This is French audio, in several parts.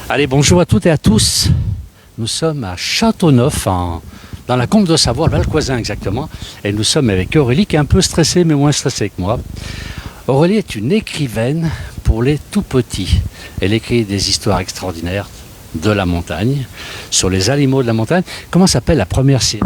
Allez, bonjour à toutes et à tous. Nous sommes à Châteauneuf, dans la Combe de Savoie, Valcoisin exactement. Et nous sommes avec Aurélie qui est un peu stressée, mais moins stressée que moi. Aurélie est une écrivaine pour les tout petits. Elle écrit des histoires extraordinaires de la montagne, sur les animaux de la montagne. Comment s'appelle la première série?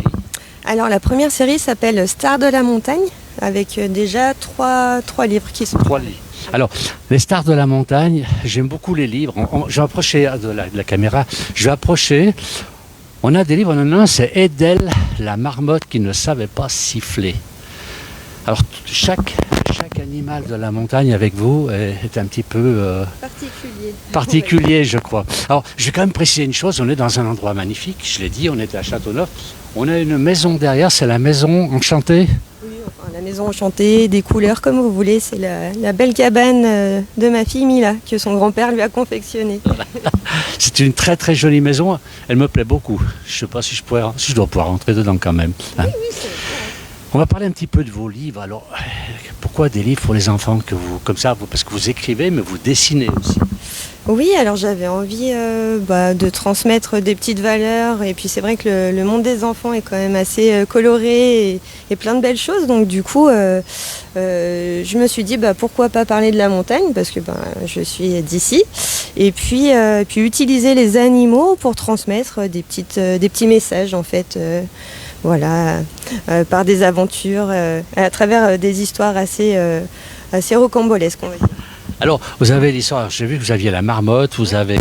Alors la première série s'appelle Stars de la montagne, avec déjà trois livres qui sont... 3 livres. Alors, les stars de la montagne, j'aime beaucoup les livres. Je vais approcher de la caméra. Je vais approcher. On a des livres. On en a un, c'est Edel, la marmotte qui ne savait pas siffler. Alors, chaque animal de la montagne avec vous est un petit peu particulier, je crois. Alors, je vais quand même préciser une chose. On est dans un endroit magnifique. Je l'ai dit, on est à Châteauneuf. On a une maison derrière. C'est la maison enchantée. La maison enchantée, des couleurs comme vous voulez, c'est la belle cabane de ma fille Mila, que son grand-père lui a confectionnée. C'est une très très jolie maison, elle me plaît beaucoup. Je ne sais pas si je dois pouvoir rentrer dedans quand même. Hein. Oui, c'est... On va parler un petit peu de vos livres. Alors, pourquoi des livres pour les enfants comme ça, parce que vous écrivez, mais vous dessinez aussi. Oui, alors j'avais envie de transmettre des petites valeurs, et puis c'est vrai que le monde des enfants est quand même assez coloré et plein de belles choses, donc du coup je me suis dit pourquoi pas parler de la montagne, parce que je suis d'ici, et puis utiliser les animaux pour transmettre des petits messages en fait, par des aventures, à travers des histoires assez rocambolesques, on va dire. Alors, vous avez l'histoire, j'ai vu que vous aviez la marmotte, vous avez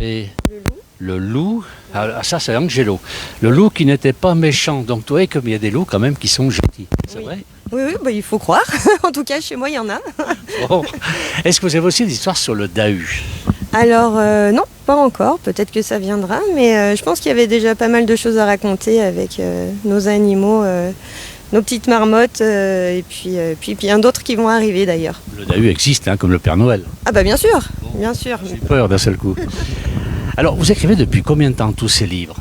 le loup. Alors, ça c'est Angelo. Le loup qui n'était pas méchant. Donc, vous voyez comme il y a des loups quand même qui sont gentils. C'est vrai? Oui, il faut croire. En tout cas, chez moi, il y en a. Bon. Est-ce que vous avez aussi des histoires sur le Dahu? Alors, non, pas encore. Peut-être que ça viendra. Mais je pense qu'il y avait déjà pas mal de choses à raconter avec nos animaux. Nos petites marmottes, et puis bien d'autres qui vont arriver d'ailleurs. Le Dahu existe, comme le Père Noël. Ah bien sûr, bien sûr. J'ai peur d'un seul coup. Alors, vous écrivez depuis combien de temps tous ces livres?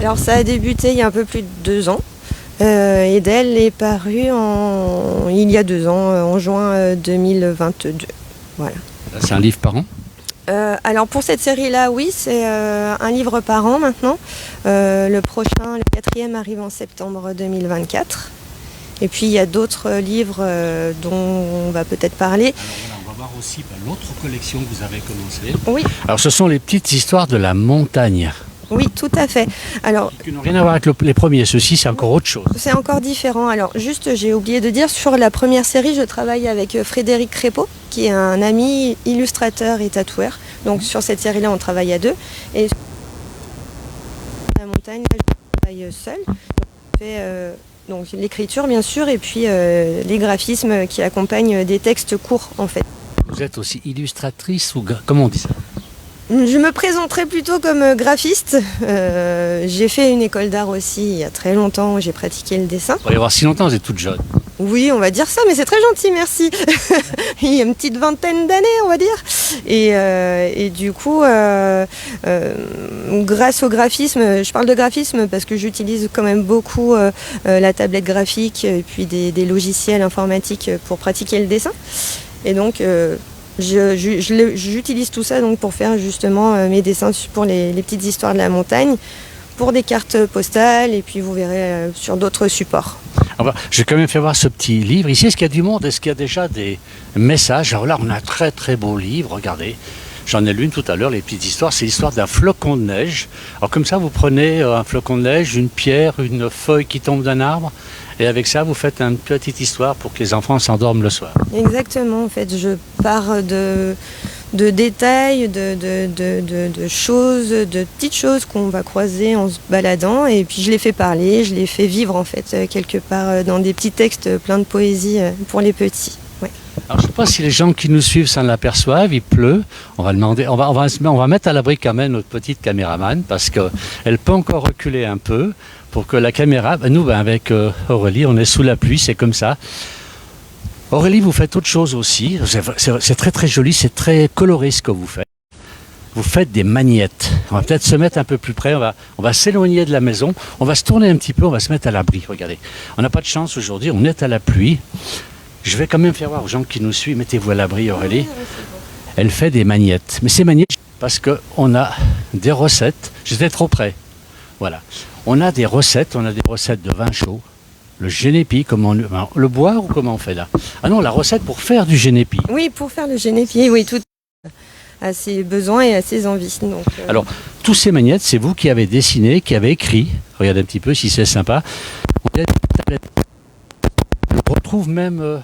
Alors ça a débuté il y a un peu plus de 2 ans. Edel est paru il y a 2 ans, en juin 2022. Voilà. C'est un livre par an? Alors pour cette série-là, oui, c'est un livre par an maintenant. Le prochain, le 4e, arrive en septembre 2024. Et puis il y a d'autres livres dont on va peut-être parler. Alors voilà, on va voir aussi l'autre collection que vous avez commencé. Oui. Alors ce sont les petites histoires de la montagne. Oui, tout à fait. Alors, qui n'ont rien à voir avec les premiers. Ceci, c'est encore autre chose. C'est encore différent. Alors juste, j'ai oublié de dire, sur la première série, je travaille avec Frédéric Crépeau, qui est un ami illustrateur et tatoueur. Donc sur cette série-là, on travaille à 2. Et sur la montagne, je travaille seule. Donc l'écriture bien sûr, et puis les graphismes qui accompagnent des textes courts en fait. Vous êtes aussi illustratrice ou comment on dit ça? Je me présenterai plutôt comme graphiste. J'ai fait une école d'art aussi il y a très longtemps où j'ai pratiqué le dessin. Vous allez voir si longtemps, vous êtes toute jeune. Oui, on va dire ça, mais c'est très gentil, merci. Il y a une petite vingtaine d'années, on va dire. Et du coup, grâce au graphisme, je parle de graphisme parce que j'utilise quand même beaucoup la tablette graphique et puis des logiciels informatiques pour pratiquer le dessin. Et donc, j'utilise tout ça donc pour faire justement mes dessins pour les petites histoires de la montagne, pour des cartes postales, et puis vous verrez sur d'autres supports. Alors, je vais quand même faire voir ce petit livre. Ici, est-ce qu'il y a du monde? Est-ce qu'il y a déjà des messages? Alors là, on a un très très beau livre, regardez. J'en ai lu une tout à l'heure, les petites histoires. C'est l'histoire d'un flocon de neige. Alors comme ça, vous prenez un flocon de neige, une pierre, une feuille qui tombe d'un arbre, et avec ça, vous faites une petite histoire pour que les enfants s'endorment le soir. Exactement, en fait, je pars de détails, de choses, de petites choses qu'on va croiser en se baladant, et puis je les fais parler, je les fais vivre en fait quelque part dans des petits textes pleins de poésie pour les petits. Ouais. Alors je ne sais pas si les gens qui nous suivent s'en aperçoivent, il pleut, on va demander, on va mettre à l'abri quand même notre petite caméraman parce qu'elle peut encore reculer un peu pour que la caméra, nous avec Aurélie, on est sous la pluie, c'est comme ça. Aurélie, vous faites autre chose aussi, c'est très très joli, c'est très coloré ce que vous faites. Vous faites des magnettes. On va peut-être se mettre un peu plus près, on va s'éloigner de la maison, on va se tourner un petit peu, on va se mettre à l'abri, regardez. On n'a pas de chance aujourd'hui, on est à la pluie. Je vais quand même faire voir aux gens qui nous suivent, mettez-vous à l'abri Aurélie. Elle fait des magnettes, mais ces magnettes, parce qu'on a des recettes. J'étais trop près. Voilà. On a des recettes de vin chaud. Le génépi, le boire ou comment on fait là? Ah non, la recette pour faire du génépi. Oui, pour faire le génépi, oui, tout à ses besoins et à ses envies. Donc, Alors, tous ces magnettes, c'est vous qui avez dessiné, qui avez écrit. Regardez un petit peu si c'est sympa. On retrouve même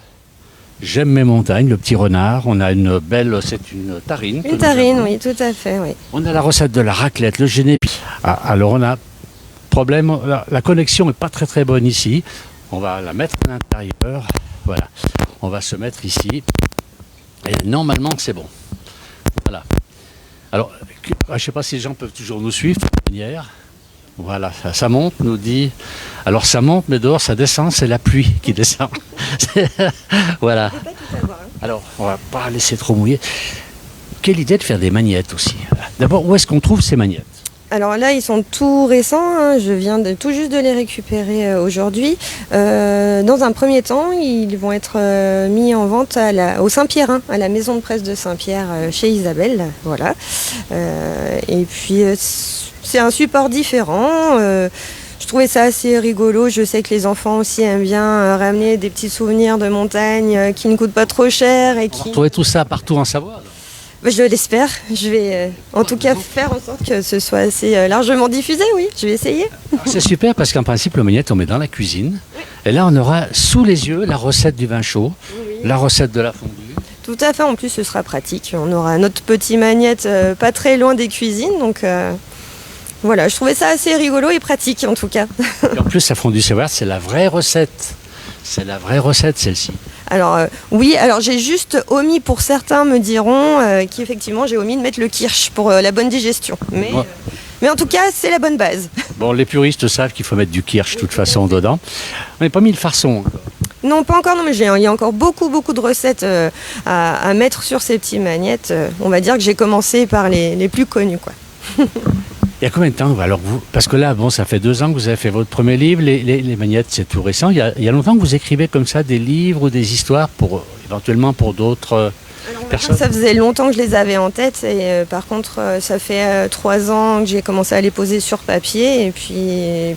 J'aime mes montagnes, le petit renard. On a une belle, c'est une tarine. Une tarine, oui, tout à fait, oui. On a la recette de la raclette, le génépi. Ah, alors on a problème, la connexion n'est pas très très bonne ici. On va la mettre à l'intérieur. Voilà. On va se mettre ici. Et normalement c'est bon. Voilà. Alors, je ne sais pas si les gens peuvent toujours nous suivre de toute manière. Voilà, ça monte, nous dit. Alors ça monte, mais dehors ça descend, c'est la pluie qui descend. Voilà. Alors, on va pas laisser trop mouiller. Quelle idée de faire des magnettes aussi. D'abord, où est-ce qu'on trouve ces magnettes? Alors là, ils sont tout récents, hein. Je viens tout juste de les récupérer aujourd'hui. Dans un premier temps, ils vont être mis en vente au Saint-Pierre, à la maison de presse de Saint-Pierre, chez Isabelle. Voilà. Et puis, c'est un support différent. Je trouvais ça assez rigolo. Je sais que les enfants aussi aiment bien ramener des petits souvenirs de montagne qui ne coûtent pas trop cher. On va retrouver tout ça partout en Savoie alors. Je l'espère. Je vais en tout cas faire en sorte que ce soit assez largement diffusé, oui. Je vais essayer. C'est super parce qu'en principe, le magnette, on met dans la cuisine. Oui. Et là, on aura sous les yeux la recette du vin chaud, oui. La recette de la fondue. Tout à fait. En plus, ce sera pratique. On aura notre petit magnette pas très loin des cuisines. Donc voilà, je trouvais ça assez rigolo et pratique en tout cas. Et en plus, la fondue savoyarde, c'est la vraie recette. C'est la vraie recette, celle-ci. Alors oui, alors j'ai juste omis, pour certains me diront qu'effectivement j'ai omis de mettre le kirsch pour la bonne digestion. Mais en tout cas, c'est la bonne base. Bon, les puristes savent qu'il faut mettre du kirsch de toute façon dedans. On n'a pas mis le farçon. Non, pas encore, non, mais il y a encore beaucoup de recettes à mettre sur ces petits magnettes. On va dire que j'ai commencé par les plus connus, quoi. Il y a combien de temps alors vous? Parce que là, bon, ça fait 2 ans que vous avez fait votre premier livre, les magnettes, c'est tout récent. Il y a longtemps que vous écrivez comme ça des livres ou des histoires éventuellement pour d'autres personnes? Ça faisait longtemps que je les avais en tête et par contre, ça fait 3 ans que j'ai commencé à les poser sur papier et puis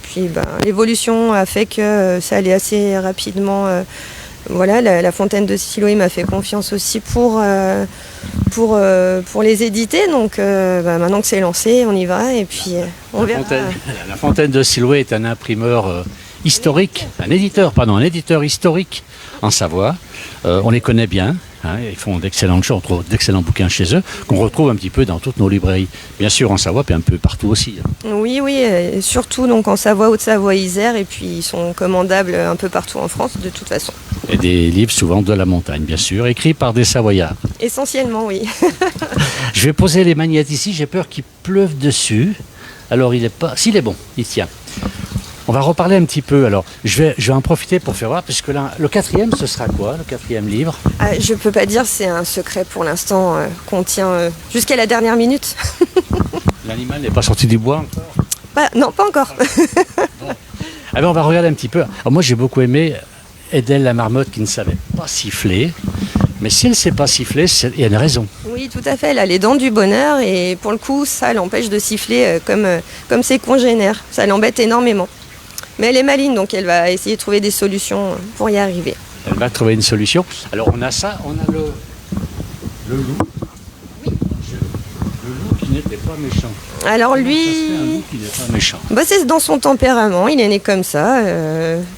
l'évolution a fait que ça allait assez rapidement. Voilà, la Fontaine de Siloé m'a fait confiance aussi pour les éditer. Donc maintenant que c'est lancé, on y va et puis on verra. La Fontaine de Siloé est un imprimeur historique, un éditeur historique en Savoie. On les connaît bien. Ils font d'excellentes choses, on trouve d'excellents bouquins chez eux, qu'on retrouve un petit peu dans toutes nos librairies. Bien sûr en Savoie, puis un peu partout aussi. Oui, surtout donc en Savoie, Haute-Savoie, Isère, et puis ils sont commandables un peu partout en France de toute façon. Et des livres souvent de la montagne, bien sûr, écrits par des Savoyards. Essentiellement, oui. Je vais poser les magnettes ici, j'ai peur qu'il pleuve dessus. Alors il est pas... S'il est bon, il tient. On va reparler un petit peu. Alors, je vais en profiter pour faire voir, puisque là, le 4e, ce sera quoi, le 4e livre? Je peux pas dire, c'est un secret pour l'instant qu'on tient jusqu'à la dernière minute. L'animal n'est pas sorti du bois encore? Non, pas encore. Bon. Alors, on va regarder un petit peu. Alors, moi, j'ai beaucoup aimé Edel la marmotte qui ne savait pas siffler. Mais si elle ne sait pas siffler, il y a une raison. Oui, tout à fait. Elle a les dents du bonheur et pour le coup, ça l'empêche de siffler comme ses congénères. Ça l'embête énormément. Mais elle est maligne, donc elle va essayer de trouver des solutions pour y arriver. Elle va trouver une solution. Alors on a ça, on a le loup. Oui. Le loup qui n'était pas méchant. Alors lui, un loup qui n'est pas méchant. C'est dans son tempérament, il est né comme ça.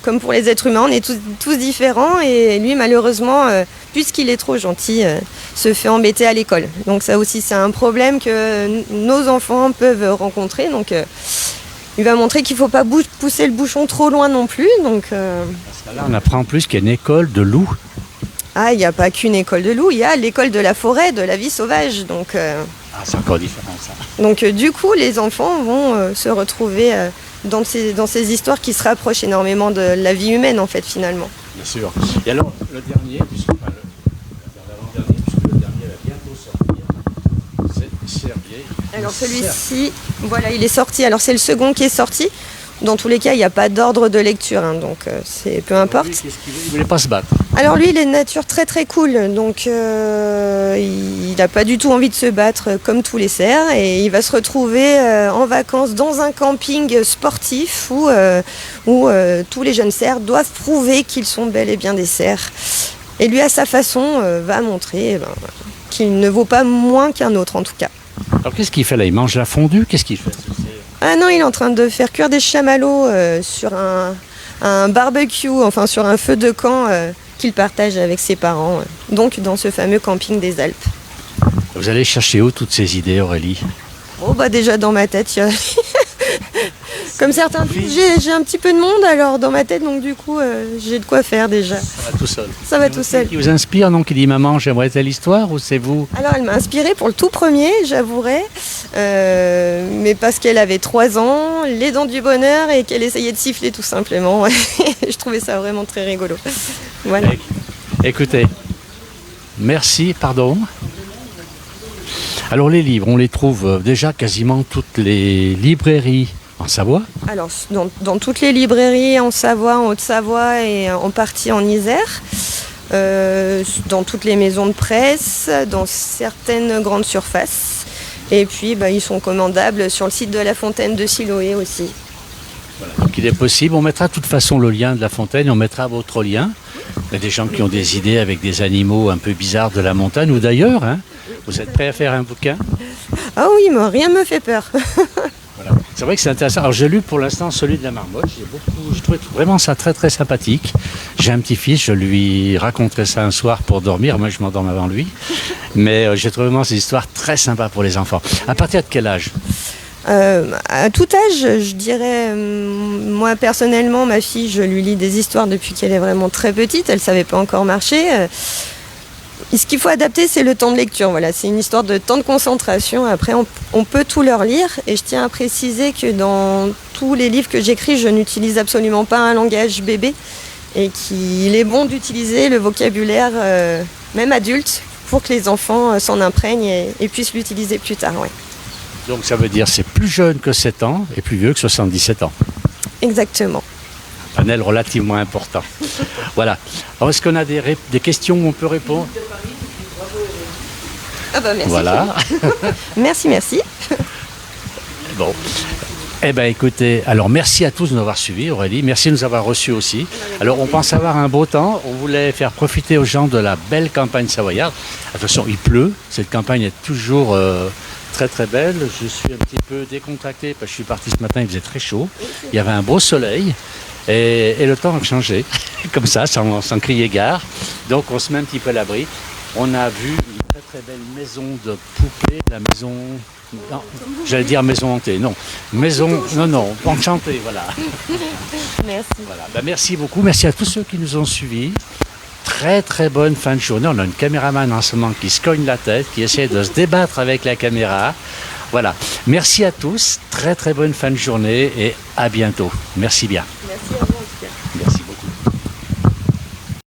Comme pour les êtres humains, on est tous différents. Et lui, malheureusement, puisqu'il est trop gentil, se fait embêter à l'école. Donc ça aussi, c'est un problème que nos enfants peuvent rencontrer. Donc il va montrer qu'il ne faut pas pousser le bouchon trop loin non plus. Donc, Parce que là, on apprend en plus qu'il y a une école de loups. Ah, il n'y a pas qu'une école de loups, il y a l'école de la forêt, de la vie sauvage. Donc, c'est encore différent ça. Donc du coup, les enfants vont se retrouver dans ces histoires qui se rapprochent énormément de la vie humaine, en fait, finalement. Bien sûr. Et alors, le dernier, l'avant-dernier, puisque le dernier va bientôt sortir, c'est Serbier. Alors celui-ci, voilà, il est sorti. Alors c'est le second qui est sorti. Dans tous les cas, il n'y a pas d'ordre de lecture, donc c'est peu importe. Lui, qu'est-ce qu'il veut ? Il ne voulait pas se battre. Alors lui, il est de nature très très cool, donc il n'a pas du tout envie de se battre comme tous les cerfs et il va se retrouver en vacances dans un camping sportif où tous les jeunes cerfs doivent prouver qu'ils sont bel et bien des cerfs. Et lui, à sa façon, va montrer qu'il ne vaut pas moins qu'un autre en tout cas. Alors qu'est-ce qu'il fait là? Il mange la fondue? Qu'est-ce qu'il fait? Ah non, il est en train de faire cuire des chamallows sur un barbecue, enfin sur un feu de camp qu'il partage avec ses parents, donc dans ce fameux camping des Alpes. Vous allez chercher où toutes ces idées, Aurélie? Oh bah déjà dans ma tête, comme certains disent, j'ai un petit peu de monde alors dans ma tête, donc du coup j'ai de quoi faire déjà. Ça va tout seul. Ça va tout seul. Qui vous inspire, non? Qui dit maman, j'aimerais telle histoire, ou c'est vous? Alors elle m'a inspirée pour le tout premier, j'avouerai, mais parce qu'elle avait 3 ans, les dents du bonheur et qu'elle essayait de siffler tout simplement. Je trouvais ça vraiment très rigolo. Voilà. Écoutez, merci, pardon. Alors les livres, on les trouve déjà quasiment toutes les librairies en Savoie. Alors dans toutes les librairies en Savoie, en Haute-Savoie et en partie en Isère, dans toutes les maisons de presse, dans certaines grandes surfaces. Et puis ils sont commandables sur le site de la Fontaine de Siloé aussi. Voilà. Donc il est possible, on mettra de toute façon le lien de la fontaine et on mettra votre lien. Il y a des gens qui ont des idées avec des animaux un peu bizarres de la montagne ou d'ailleurs. Hein. Vous êtes prêts à faire un bouquin? Ah oui, mais rien ne me fait peur. Voilà. C'est vrai que c'est intéressant. Alors j'ai lu pour l'instant celui de la marmotte. J'ai trouvé vraiment ça très très sympathique. J'ai un petit-fils, je lui raconterai ça un soir pour dormir. Moi je m'endorme avant lui. Mais j'ai trouvé vraiment ces histoires très sympas pour les enfants. À partir de quel âge? À tout âge, je dirais, moi personnellement, ma fille, je lui lis des histoires depuis qu'elle est vraiment très petite, elle ne savait pas encore marcher. Ce qu'il faut adapter, c'est le temps de lecture. Voilà, c'est une histoire de temps de concentration. Après, on peut tout leur lire. Et je tiens à préciser que dans tous les livres que j'écris, je n'utilise absolument pas un langage bébé. Et qu'il est bon d'utiliser le vocabulaire, même adulte, pour que les enfants s'en imprègnent et puissent l'utiliser plus tard. Ouais. Donc ça veut dire c'est plus jeune que 7 ans et plus vieux que 77 ans. Exactement. Un panel relativement important. Voilà. Alors est-ce qu'on a des questions où on peut répondre? Ah bah merci. Voilà. Merci. Bon. Eh bien écoutez, alors merci à tous de nous avoir suivis, Aurélie. Merci de nous avoir reçus aussi. Alors on pense avoir un beau temps. On voulait faire profiter aux gens de la belle campagne savoyarde. Attention, il pleut. Cette campagne est toujours très très belle. Je suis un petit peu décontracté parce que je suis parti ce matin, il faisait très chaud. Il y avait un beau soleil et le temps a changé. Comme ça, sans crier gare. Donc on se met un petit peu à l'abri. On a vu une très très belle maison de poupées, la maison... Non, j'allais dire maison hantée, non. Maison, non, enchantée, voilà. Merci. Voilà. Merci beaucoup, merci à tous ceux qui nous ont suivis. Très très bonne fin de journée. On a une caméraman en ce moment qui se cogne la tête, qui essaie de se débattre avec la caméra. Voilà. Merci à tous, très très bonne fin de journée et à bientôt. Merci bien. Merci à vous.